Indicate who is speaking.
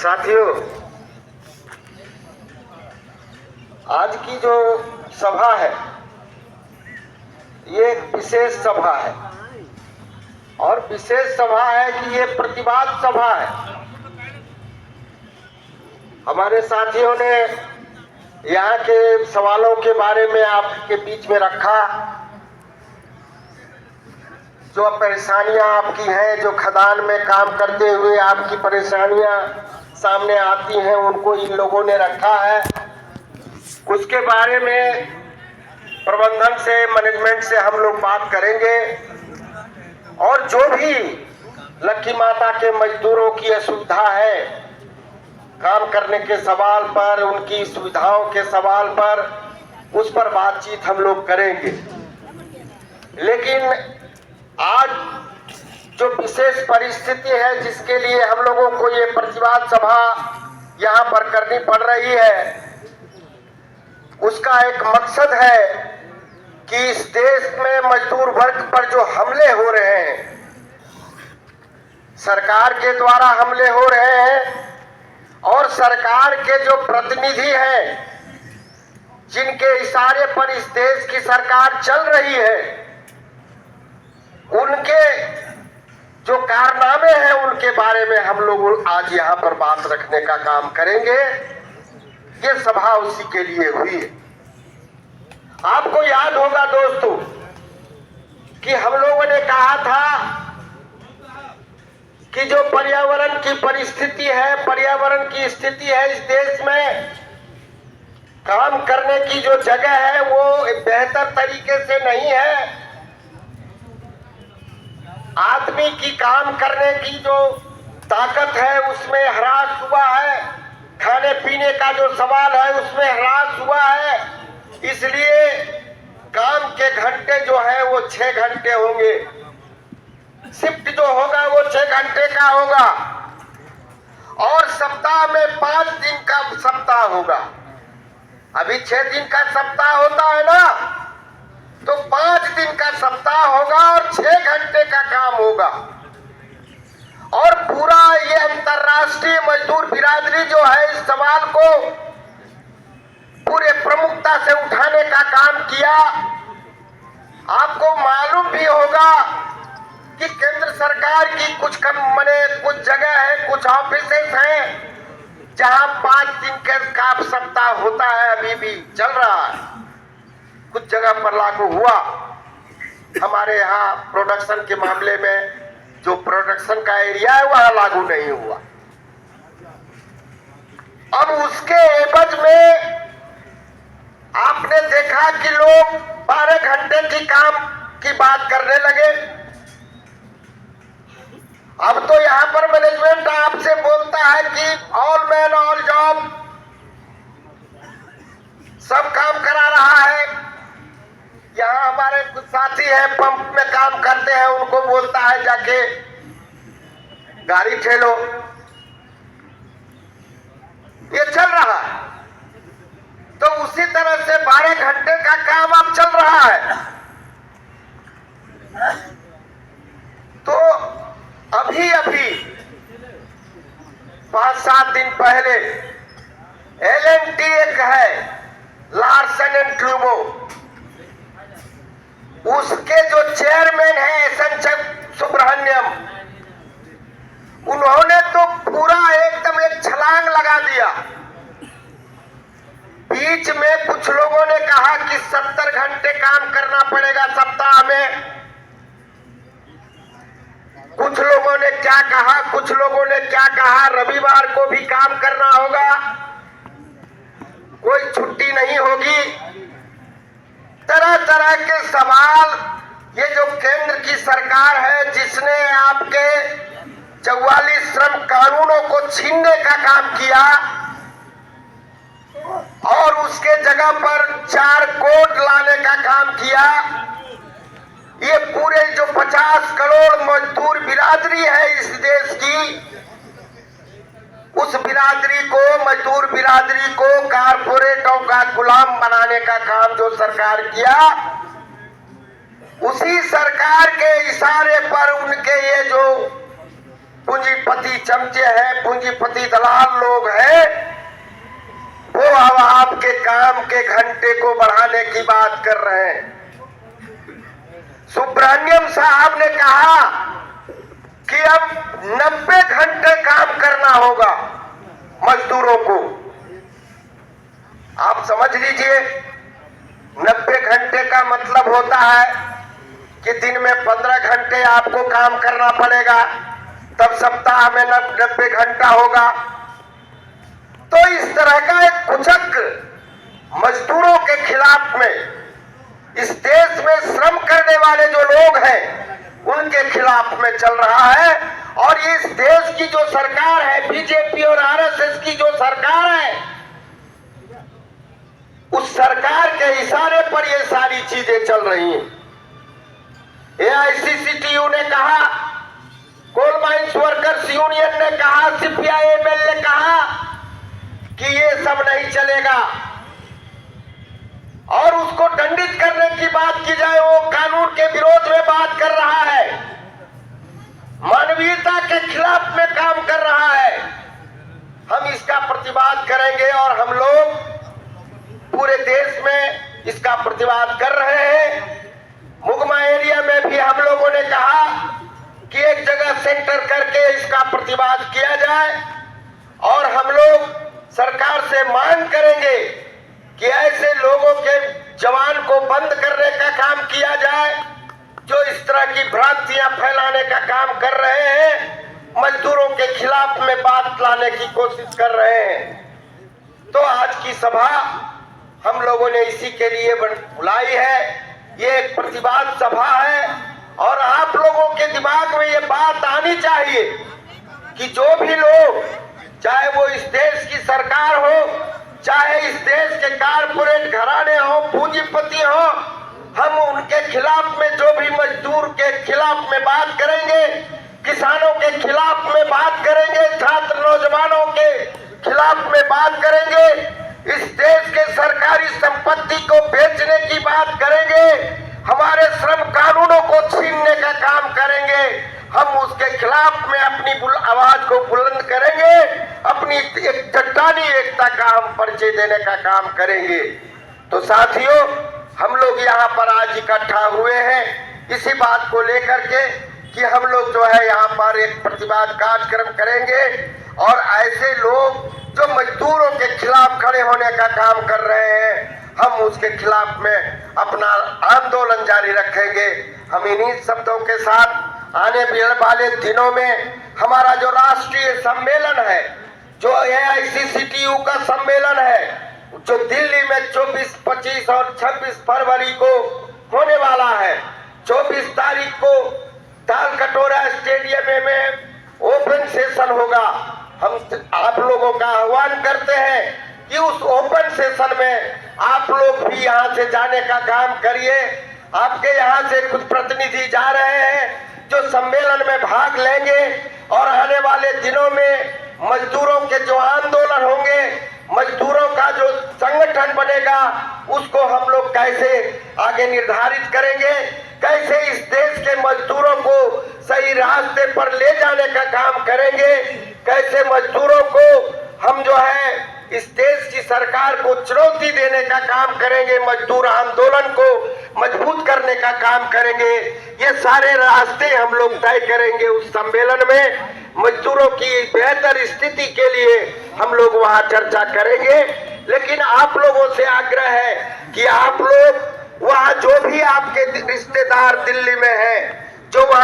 Speaker 1: साथियों, आज की जो सभा है ये एक विशेष सभा है और विशेष सभा है कि ये प्रतिवाद सभा है। हमारे साथियों ने यहाँ के सवालों के बारे में आपके बीच में रखा, जो परेशानियां आपकी हैं, जो खदान में काम करते हुए आपकी परेशानियां सामने आती हैं, उनको इन लोगों ने रखा है। उसके बारे में प्रबंधन से, मैनेजमेंट से हम लोग बात करेंगे और जो भी लक्की माता के मजदूरों की असुविधा है, काम करने के सवाल पर, उनकी सुविधाओं के सवाल पर, उस पर बातचीत हम लोग करेंगे। लेकिन आज जो विशेष परिस्थिति है जिसके लिए हम लोगों को ये प्रतिवाद सभा यहाँ पर करनी पड़ रही है, उसका एक मकसद है कि इस देश में मजदूर वर्ग पर जो हमले हो रहे हैं, सरकार के द्वारा हमले हो रहे हैं और सरकार के जो प्रतिनिधि हैं, जिनके इशारे पर इस देश की सरकार चल रही है, उनके जो कारनामे हैं उनके बारे में हम लोग आज यहाँ पर बात रखने का काम करेंगे। ये सभा उसी के लिए हुई है। आपको याद होगा दोस्तों कि हम लोगों ने कहा था कि जो पर्यावरण की परिस्थिति है, पर्यावरण की स्थिति है इस देश में, काम करने की जो जगह है वो बेहतर तरीके से नहीं है। आदमी की काम करने की जो ताकत है उसमें ह्रास हुआ है, खाने पीने का जो सवाल है उसमें ह्रास हुआ है। इसलिए काम के घंटे जो है वो 6 घंटे होंगे, शिफ्ट जो होगा वो 6 घंटे का होगा और सप्ताह में 5 दिन का सप्ताह होगा। अभी 6 दिन का सप्ताह होता है ना, तो 5 दिन का सप्ताह होगा और 6 घंटे का काम होगा। और पूरा ये अंतर्राष्ट्रीय मजदूर बिरादरी जो है इस सवाल को पूरे प्रमुखता से उठाने का काम किया। आपको मालूम भी होगा कि केंद्र सरकार की कुछ जगह है, कुछ ऑफिसेस हैं जहां 5 दिन का सप्ताह होता है, अभी भी चल रहा है। कुछ जगह पर लागू हुआ, हमारे यहाँ प्रोडक्शन के मामले में जो प्रोडक्शन का एरिया है वहां लागू नहीं हुआ। अब उसके एवज में आपने देखा कि लोग 12 घंटे की काम की बात करने लगे। अब तो यहाँ पर मैनेजमेंट आपसे बोलता है कि ऑल मैन ऑल जॉब, सब काम करा रहा है। यहाँ हमारे कुछ साथी हैं पंप में काम करते हैं, उनको बोलता है जाके गाड़ी ठेलो। ये चल रहा है। तो उसी तरह से 12 घंटे का काम अब चल रहा है। तो अभी 5-7 दिन पहले L&T एक है, लार्सन एंड ट्यूबो, उसके जो चेयरमैन है एस.एन. सुब्रह्मण्यम, उन्होंने तो पूरा एकदम एक छलांग लगा दिया। बीच में कुछ लोगों ने कहा कि 70 घंटे काम करना पड़ेगा सप्ताह में। कुछ लोगों ने क्या कहा, कुछ लोगों ने क्या कहा, रविवार को भी काम करना होगा, कोई छुट्टी नहीं होगी। तरह तरह के सवाल। ये जो केंद्र की सरकार है जिसने आपके 44 श्रम कानूनों को छीनने का काम किया और उसके जगह पर 4 कोड लाने का काम किया, ये पूरे जो 50 करोड़ मजदूर बिरादरी है इस देश की, उस बिरादरी को, मजदूर बिरादरी को कारपोरेटों का गुलाम बनाने का काम जो सरकार किया, उसी सरकार के इशारे पर उनके ये जो पूंजीपति चमचे हैं, पूंजीपति दलाल लोग हैं, वो अब आपके काम के घंटे को बढ़ाने की बात कर रहे हैं। सुब्रमण्यम साहब ने कहा कि अब 90 घंटे काम करना होगा मजदूरों को। आप समझ लीजिए, 90 घंटे का मतलब होता है कि दिन में 15 घंटे आपको काम करना पड़ेगा, तब सप्ताह में 90 घंटा होगा। तो इस तरह का एक कुचक मजदूरों के खिलाफ में, इस देश में श्रम करने वाले जो लोग हैं उनके खिलाफ में चल रहा है। और इस देश की जो सरकार है, बीजेपी और आरएसएस की जो सरकार है, उस सरकार के इशारे पर ये सारी चीजें चल रही हैं। एआईसीसीटीयू ने कहा, कोल माइंस वर्कर्स यूनियन ने कहा, सीपीआई-एमएल ने कहा कि ये सब नहीं चलेगा और उसको दंडित करने की बात की जाए, वो कानून के विरोध में बात कर रहा है, मानवीयता के खिलाफ में काम कर रहा है। हम इसका प्रतिवाद करेंगे और हम लोग पूरे देश में इसका प्रतिवाद कर रहे हैं। मुगमा एरिया में भी हम लोगों ने कहा कि एक जगह सेंटर करके इसका प्रतिवाद किया जाए और हम लोग सरकार से मांग करेंगे कि ऐसे लोगों के जवान को बंद करने का काम किया जाए जो इस तरह की भ्रांतियां फैलाने का काम कर रहे हैं, मजदूरों के खिलाफ में बात लाने की कोशिश कर रहे हैं। तो आज की सभा हम लोगों ने इसी के लिए बुलाई है। ये एक प्रतिवाद सभा है और आप लोगों के दिमाग में ये बात आनी चाहिए कि जो भी लोग, चाहे वो इस देश की सरकार हो, चाहे इस देश के कारपोरेट घराने हो, पूंजीपति हो, हम उनके खिलाफ में, जो भी मजदूर के खिलाफ में बात करेंगे, किसानों के खिलाफ में बात करेंगे, छात्र नौजवानों के खिलाफ में बात करेंगे, इस देश के सरकारी संपत्ति को बेचने की बात करेंगे, हमारे श्रम कानूनों को छीनने का काम करेंगे, हम उसके खिलाफ में अपनी आवाज को बुलंद करेंगे, अपनी एक चट्टानी एकता का हम परिचय देने का काम करेंगे। तो साथियों, हम लोग यहाँ पर आज इकट्ठा हुए हैं इसी बात को लेकर के कि हम लोग जो है यहाँ पर एक प्रतिवाद कार्यक्रम करेंगे और ऐसे लोग जो मजदूरों के खिलाफ खड़े होने का काम कर रहे हैं, हम उसके खिलाफ में अपना आंदोलन जारी रखेंगे। हम इन्हीं शब्दों के साथ आने वाले दिनों में हमारा जो राष्ट्रीय सम्मेलन है, जो एआईसीसीटीयू का सम्मेलन है, जो दिल्ली में 24, 25 और 26 फरवरी को होने वाला है, 24 तारीख को ताल कटोरा स्टेडियम में ओपन सेशन होगा। हम आप लोगों का आह्वान करते हैं कि उस ओपन सेशन में आप लोग भी यहाँ से जाने का काम करिए। आपके यहाँ से कुछ प्रतिनिधि जा रहे हैं जो सम्मेलन में भाग लेंगे और आने वाले दिनों में मजदूरों के जो आंदोलन होंगे, मजदूरों का जो संगठन बनेगा, उसको हम लोग कैसे आगे निर्धारित करेंगे, कैसे इस देश के मजदूरों को सही रास्ते पर ले जाने का काम करेंगे, कैसे मजदूरों को हम जो है इस देश की सरकार को चुनौती देने का काम करेंगे, मजदूर आंदोलन को मजबूत करने का काम करेंगे। ये सारे रास्ते हम लोग तय करेंगे उस सम्मेलन में। मजदूरों की बेहतर स्थिति के लिए हम लोग वहां चर्चा करेंगे। लेकिन आप लोगों से आग्रह है कि आप लोग वहां, जो भी आपके रिश्तेदार दिल्ली में हैं, जो वहां